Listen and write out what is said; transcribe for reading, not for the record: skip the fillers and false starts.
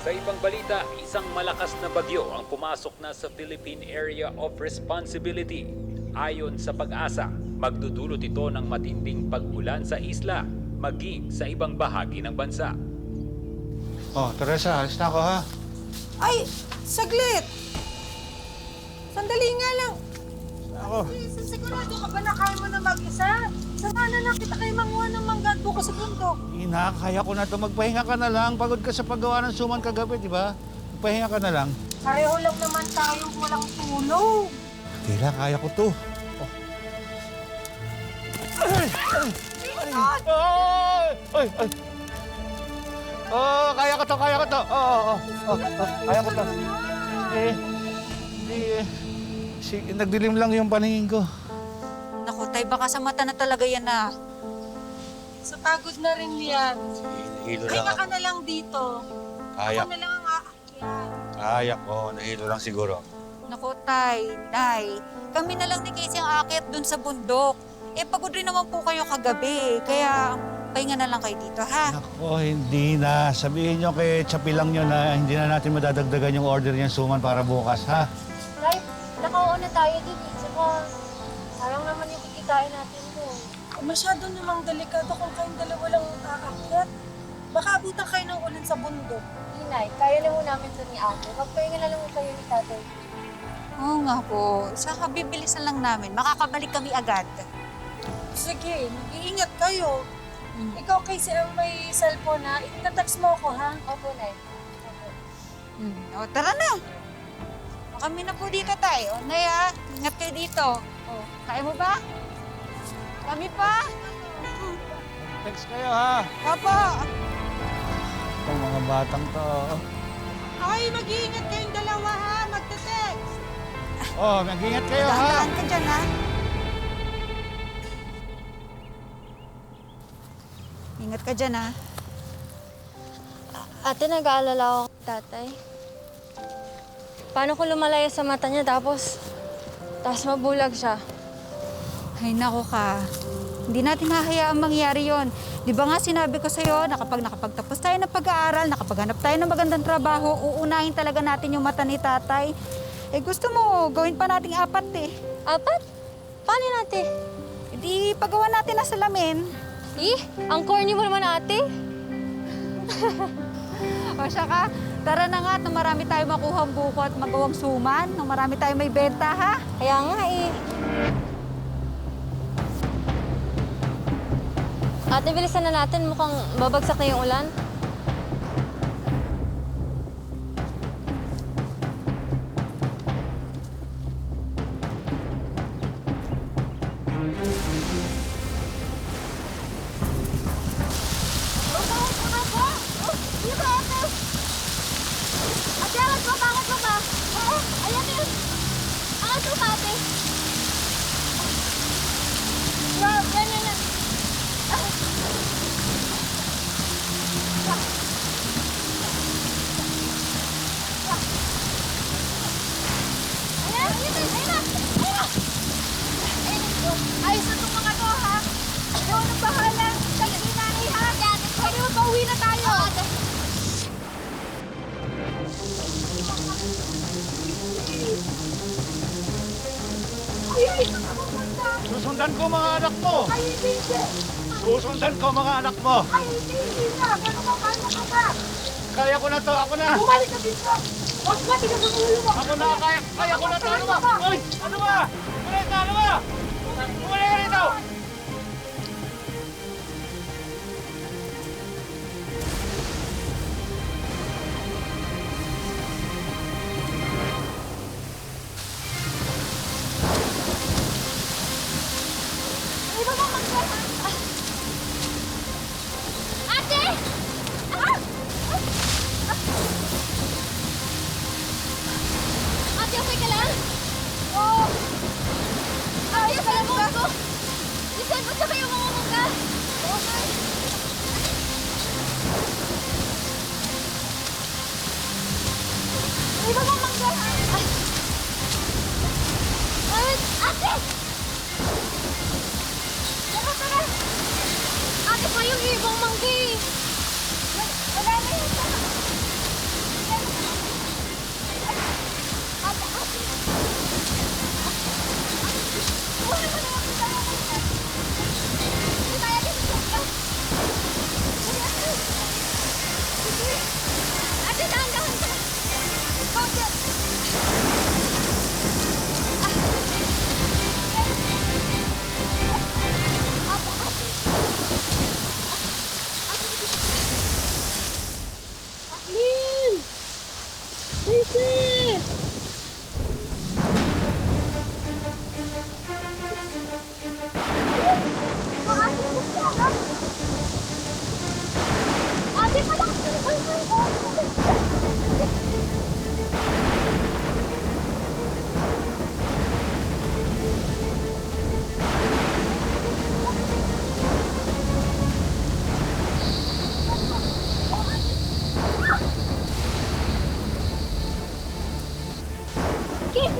Sa ibang balita, isang malakas na bagyo ang pumasok na sa Philippine Area of Responsibility. Ayon sa Pag-asa, magdudulot ito ng matinding pag-ulan sa isla, maging sa ibang bahagi ng bansa. Oh, Teresa, alis na ako, ha? Ay, saglit! Sandali nga lang. Ako. Sigurado ka ba na kaya mo na mag-isa? Samahan na lang kita kayo manguha ng mangga at buko sa bundok. Ina, kaya ko na to. Magpahinga ka na lang. Pagod ka sa paggawa ng suman kagabi, di ba? Magpahinga ka na lang. Pareho lang naman tayong walang tulog. Tila, kaya ko to. Oh. Ay! Ay! Ay! Oh, kaya ko to, kaya ko to. Kaya ko to. Nagdilim lang yung paningin ko. Naku, tay, baka sa mata na talaga yan na. Sa pagod na rin yan. Nahilo Ay, lang naka ako. na lang dito. Kaya. Ako na lang ang aakyat. Kaya ko. Nahilo lang siguro. Naku, tay, nay, kami na lang ni Casey ang aakyat dun sa bundok. Eh, pagod rin naman po kayo kagabi. Kaya, pahinga na lang kayo dito, ha? Ako, hindi na. Sabihin nyo kay Chapi lang nyo na hindi na natin madadagdagan yung order niyang suman para bukas, ha? Right, nakauna tayo din eh. Saka, parang naman yung kikitain natin doon. Masyado namang delikado kung kayong dalawa lang aakyat. Baka abutan kayo ng ulan sa bundok. Inay, kaya lang mo namin ito ni ate. Magpahinga na lang mo kayo ni tatay. Oo nga po. Saka bibilisan lang namin. Makakabalik kami agad. Sige, mag-iingat kayo. Ikaw kasi ang may cellphone ha. Itatext mo ako ha. Opo, Nay. Opo. O, tara na. O, kami na po dito, tay. O, nay, ha? Ingat kayo dito. O, kaya mo ba? Kami pa? Text kayo, ha? Papa! Itong mga batang to. Ay, mag-iingat kayong dalawa ha. Magte-text. Oh, mag-ingat kayo, ha? Dahan-dahan ka dyan, ha? Ingat ka dyan, ha? Ate, nag-aalala ako kay tatay. Paano kung lumalaya sa mata niya tapos mabulag siya? Ay, nako ka. Hindi natin hahayaang mangyari yon. Di ba nga sinabi ko sa'yo na kapag nakapagtapos tayo ng pag-aaral, nakapaghanap tayo ng magandang trabaho, uunahin talaga natin yung mata ni tatay. Eh gusto mo, gawin pa nating 4 eh. 4? Paano yun, ate? Di pagawa natin na salamin. Ang corny mo naman, ate. O siya ka, tara na nga at nang marami tayo makuhang buko at magawang suman, nang marami tayo may benta, ha? Kaya nga eh. Ate, bilisan na natin. Mukhang babagsak na yung ulan. Ate, angat mo ba? Angat mo ba? Oo, ayan yun. Angat mo ba, ate? Wow, yan, yan, yan. Ayan, ayan, ayan na. Ayos na itong mga to, ha? Ikaw nang bahala. Sige, nanay, ha? Sabi mo, pauwi na tayo. Susundan ko mga anak mo! Susundan ko mga anak mo! Kaya ko na to, ako na! Bumalik ka dito. Huwag matigas ang ulo mo. Ako na, kaya ko na to! Ano ba? Uy! Ano ba? Teresa, ano ba? Bumalik ka rito! Ate! Ate, okay ka lang? Oo. Ayos ka lang ko. Lisan mo sa kayo mga mangga. Okay. Ay, mga mangga. Ay, ate! Tara, tara. Ate pa yung ibang mangga eh. Wala na yun. Kim!